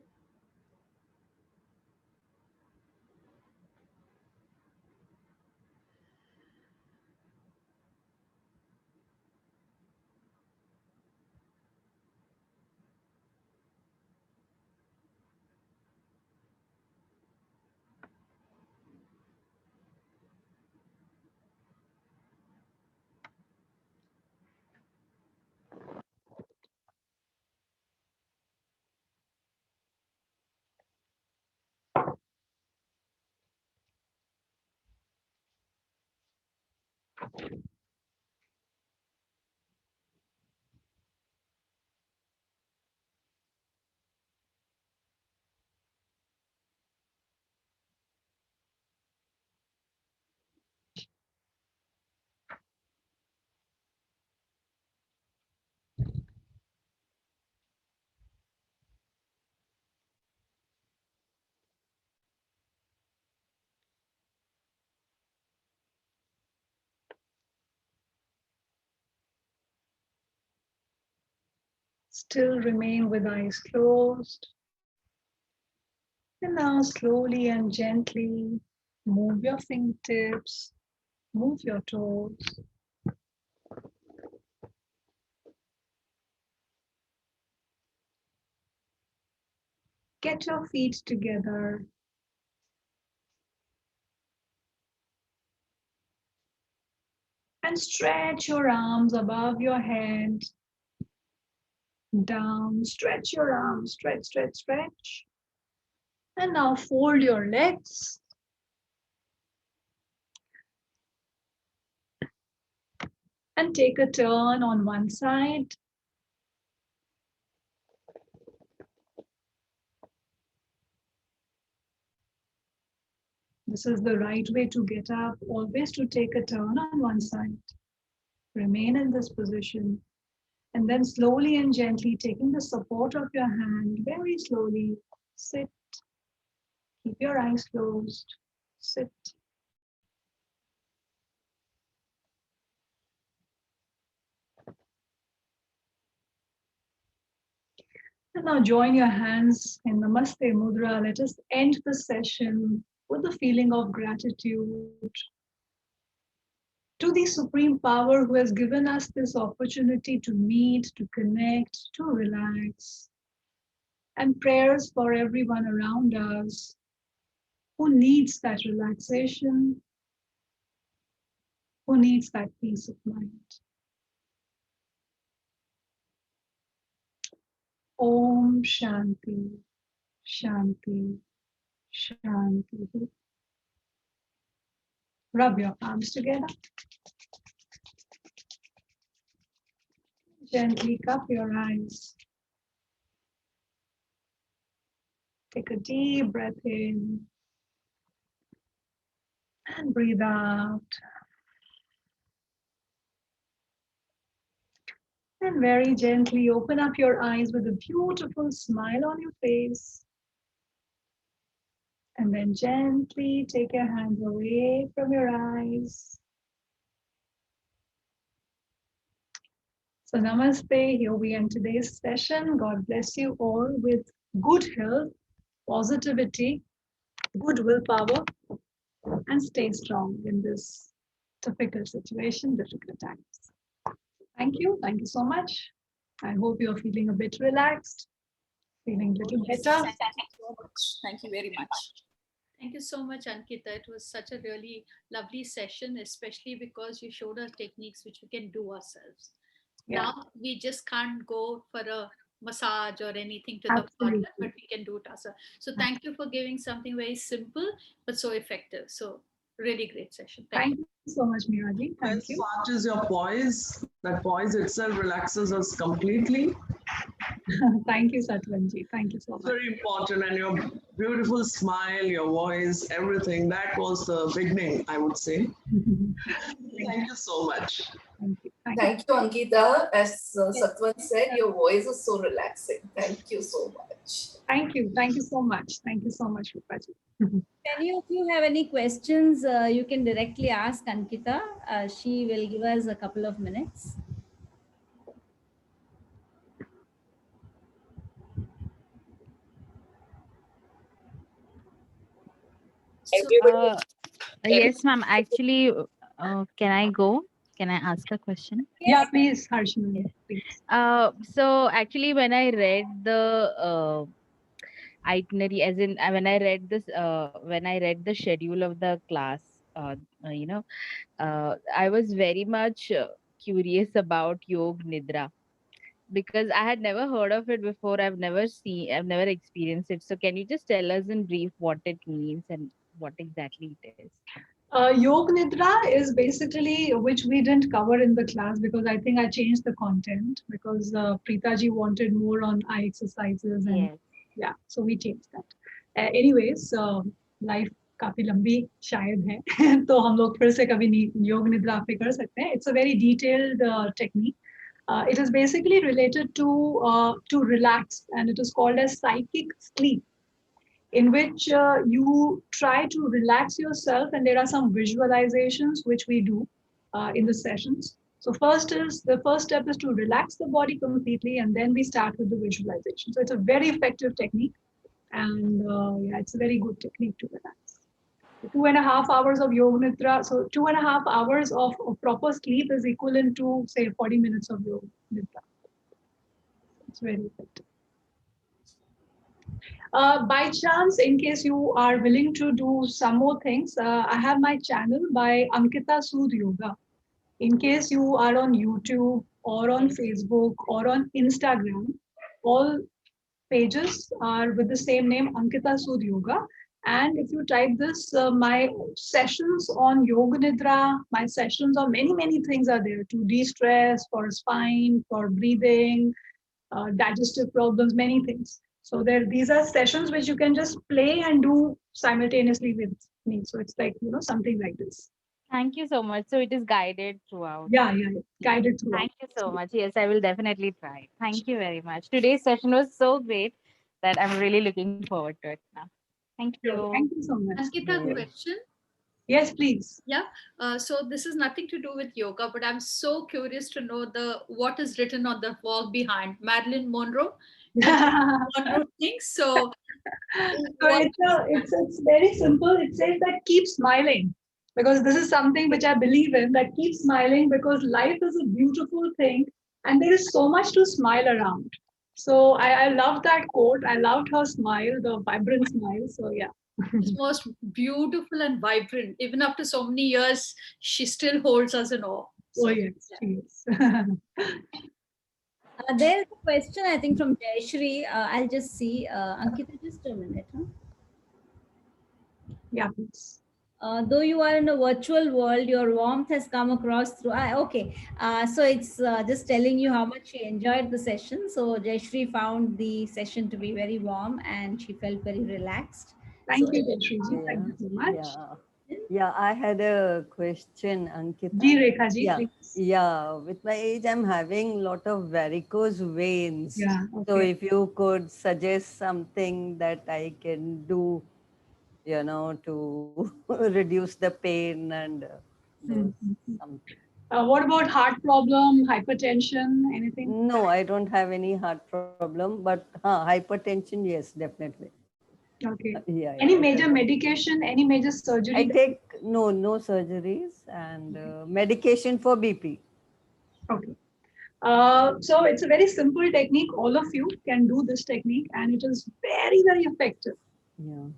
Still remain with eyes closed. And now slowly and gently move your fingertips, move your toes. Get your feet together. And stretch your arms above your head. Down, stretch your arms, stretch, stretch, stretch. And now fold your legs. And take a turn on one side. This is the right way to get up, always to take a turn on one side. Remain in this position. And then slowly and gently taking the support of your hand, very slowly sit. Keep your eyes closed. Sit. And now join your hands in Namaste Mudra. Let us end the session with a feeling of gratitude to the Supreme Power who has given us this opportunity to meet, to connect, to relax. And prayers for everyone around us who needs that relaxation, who needs that peace of mind. Om Shanti, Shanti, Shanti. Rub your palms together. Gently cup your eyes. Take a deep breath in and breathe out. And very gently open up your eyes with a beautiful smile on your face. And then gently take your hands away from your eyes. So namaste, here we end today's session. God bless you all with good health, positivity, good willpower, and stay strong in this difficult situation, difficult times. Thank you so much. I hope you're feeling a bit relaxed, feeling a little better. Thank you so much. Thank you very much. Thank you so much, Ankita. It was such a really lovely session, especially because you showed us techniques which we can do ourselves. Yeah. Now we just can't go for a massage or anything to Absolutely. the partner, but we can do it ourselves. So thank you for giving something very simple but so effective. So really great session. Thank you so much, Miraji. Thank Best you. part is your poise. That poise itself relaxes us completely. Thank you, Satwanji. Thank you so much. Very important. And your beautiful smile, your voice, everything. That was the beginning, I would say. Thank you so much. Thank you. Thank you, Ankita. As Satwan said, your voice is so relaxing. Thank you so much. Thank you. Thank you so much. Thank you so much, Rupaji. Any of you have any questions, you can directly ask Ankita. She will give us a couple of minutes. Yes, ma'am. Actually, can I go? Can I ask a question? Yeah, please, Harshini. Please. So actually, when I read the itinerary, as in when I read this, when I read the schedule of the class, you know, I was very much curious about Yog Nidra because I had never heard of it before. I've never experienced it. So can you just tell us in brief what it means and what exactly it is? Yog Nidra is basically, which we didn't cover in the class because I think I changed the content because Preeta ji wanted more on eye exercises and Yes. yeah, so we changed that. Anyways, life काफी लंबी शायद है तो हम लोग फिर से कभी योग निद्रा पे कर सकते हैं. It's a very detailed technique. It is basically related to relax and it is called as psychic sleep, in which you try to relax yourself, and there are some visualizations which we do in the sessions. So the first step is to relax the body completely, and then we start with the visualization. So it's a very effective technique, and yeah, it's a very good technique to relax. 2.5 hours of yoga nidra. So 2.5 hours of proper sleep is equivalent to say 40 minutes of yoga nidra. It's very effective. By chance, in case you are willing to do some more things, I have my channel by Ankita Sood Yoga. In case you are on YouTube or on Facebook or on Instagram, all pages are with the same name, Ankita Sood Yoga. And if you type this, my sessions on Yoga Nidra, my sessions on many things are there to de-stress, for spine, for breathing, digestive problems, many things. So these are sessions which you can just play and do simultaneously with me. So it's like, something like this. Thank you so much. So it is guided throughout. Yeah, guided throughout. Thank you so much. Yes, I will definitely try. Thank you very much. Today's session was so great that I'm really looking forward to it now. Thank you. Thank you so much. Ankita, question. Yes, please. Yeah. So this is nothing to do with yoga, but I'm so curious to know what is written on the wall behind Marilyn Monroe. Monroe things. So it's very simple. It says that keep smiling, because this is something which I believe in, that keep smiling because life is a beautiful thing and there is so much to smile around. So I love that quote. I loved her smile, the vibrant smile. So yeah. It's most beautiful and vibrant. Even after so many years, she still holds us in awe. So, yes, she is. There's a question, I think, from Jayashri. I'll just see. Ankita, just a minute. Huh? Yeah, please. Though you are in a virtual world, your warmth has come across through. Okay, so it's just telling you how much she enjoyed the session. So Jayashri found the session to be very warm and she felt very relaxed. Thank you, Jayashri. Thank you so much. Yeah, I had a question, Ankita. Ji, Rekha ji, please. Yeah, with my age, I'm having a lot of varicose veins. Yeah, okay. So if you could suggest something that I can do, to reduce the pain and something. What about heart problem, hypertension, anything? No, I don't have any heart problem, but hypertension, yes, definitely. Okay. Yeah. Any major medication, any major surgery? I take no surgeries and medication for BP. Okay. So it's a very simple technique. All of you can do this technique and it is very effective. Yeah.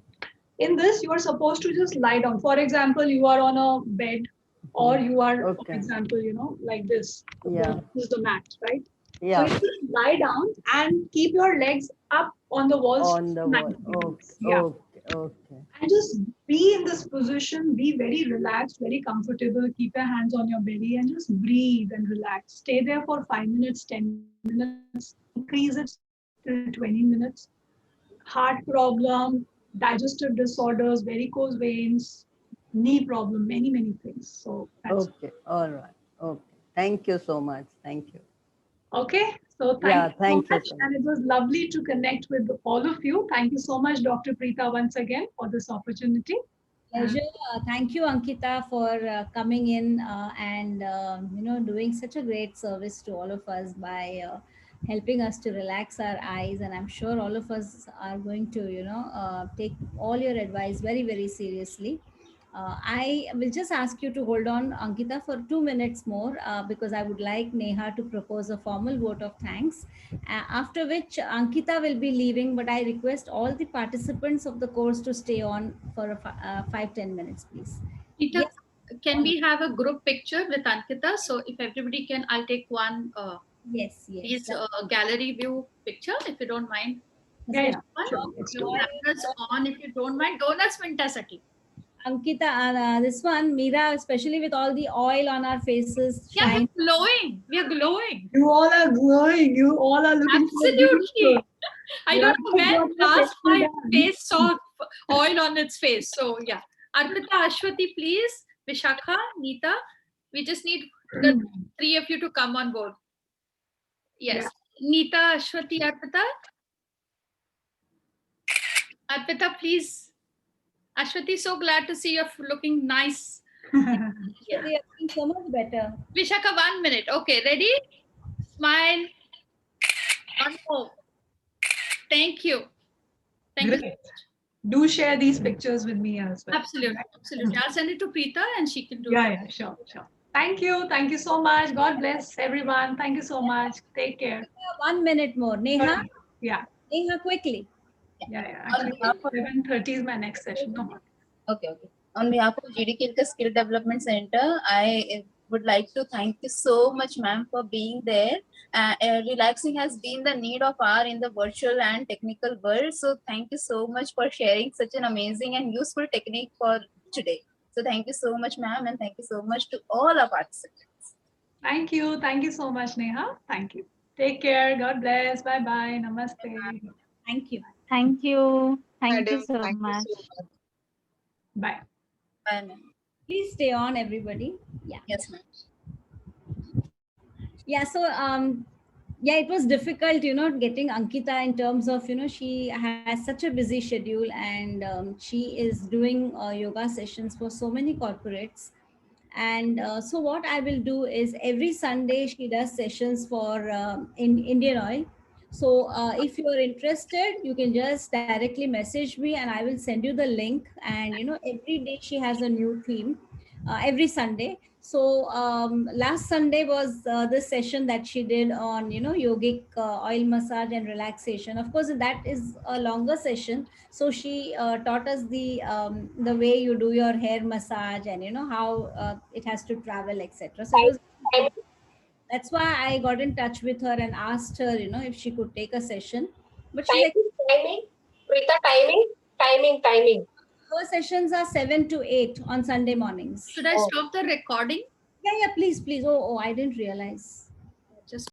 In this, you are supposed to just lie down. For example, you are on a bed or you are, for example, like this. Yeah. This is the mat, right? Yeah. So you just lie down and keep your legs up on the walls. On the wall. Okay. Yeah. Okay. And just be in this position, be very relaxed, very comfortable. Keep your hands on your belly and just breathe and relax. Stay there for 5 minutes, 10 minutes, increase it till 20 minutes. Heart problem, digestive disorders, varicose veins, knee problem, many things. So that's okay. All right. Okay. Thank you so much. Thank you. Okay. So thank you so much. And it was lovely to connect with all of you. Thank you so much, Dr. Preeta, once again for this opportunity. Pleasure. Thank you, Ankita, for coming in and doing such a great service to all of us by helping us to relax our eyes. And I'm sure all of us are going to take all your advice very seriously. I will just ask you to hold on, Ankita, for 2 minutes more because I would like Neha to propose a formal vote of thanks. After which Ankita will be leaving, but I request all the participants of the course to stay on for 5-10 minutes, please. Peter, yes. Can we have a group picture with Ankita? So if everybody can, I'll take one. Yes. Please, gallery view picture, if you don't mind. Yeah. Cameras on, if you don't mind. Donuts mintasaki. Ankita, this one, Meera, especially with all the oil on our faces. Yeah, we're shine. glowing. We are glowing. You all are glowing. You all are looking so Absolutely. beautiful. I Yeah. don't know when What a last facial my done. face saw oil on its face. So yeah. Arpita, Ashwati, please. Vishakha, Neeta. We just need the three of you to come on board. Yes. Neeta, Ashwati, Arpita. Arpita, please. Ashwati, so glad to see you looking nice. Yeah. They are looking so much better. Vishakha, 1 minute. Okay, ready? Smile. One more. Thank you. Thank you. Great. Do share these pictures with me as well. Absolutely. Absolutely. I'll send it to Preeta and she can do it. Yeah, sure, sure. Thank you. Thank you so much. God bless everyone. Thank you so much. Take care. 1 minute more. Neha, Yeah, Neha, quickly. yeah. Actually, 11:30 is my next session. Come on. Okay. On behalf of GD Kilkar Skill Development Center, I would like to thank you so much, ma'am, for being there. Relaxing has been the need of our in the virtual and technical world. So thank you so much for sharing such an amazing and useful technique for today. So thank you so much, ma'am, and thank you so much to all our participants. Thank you. Thank you so much, Neha. Thank you. Take care. God bless. Bye-bye. Namaste. Thank you. Thank you. Thank you Madam, so thank you much. so much. Bye. Bye, ma'am. Please stay on, everybody. Yeah. Yes, ma'am. Yeah, so yeah, it was difficult, getting Ankita in terms of, she has such a busy schedule, and she is doing yoga sessions for so many corporates. And so what I will do is every Sunday she does sessions for in Indian Oil. So if you are interested, you can just directly message me and I will send you the link. And every day she has a new theme, every Sunday. So last Sunday was the session that she did on yogic oil massage and relaxation. Of course, that is a longer session. So she taught us the way you do your hair massage, and how it has to travel, etc. So it was, that's why I got in touch with her and asked her, if she could take a session. But she's like, Timing? Rita, timing. her sessions are 7 to 8 on Sunday mornings. Should I stop the recording? Yeah, please. Oh, I didn't realize.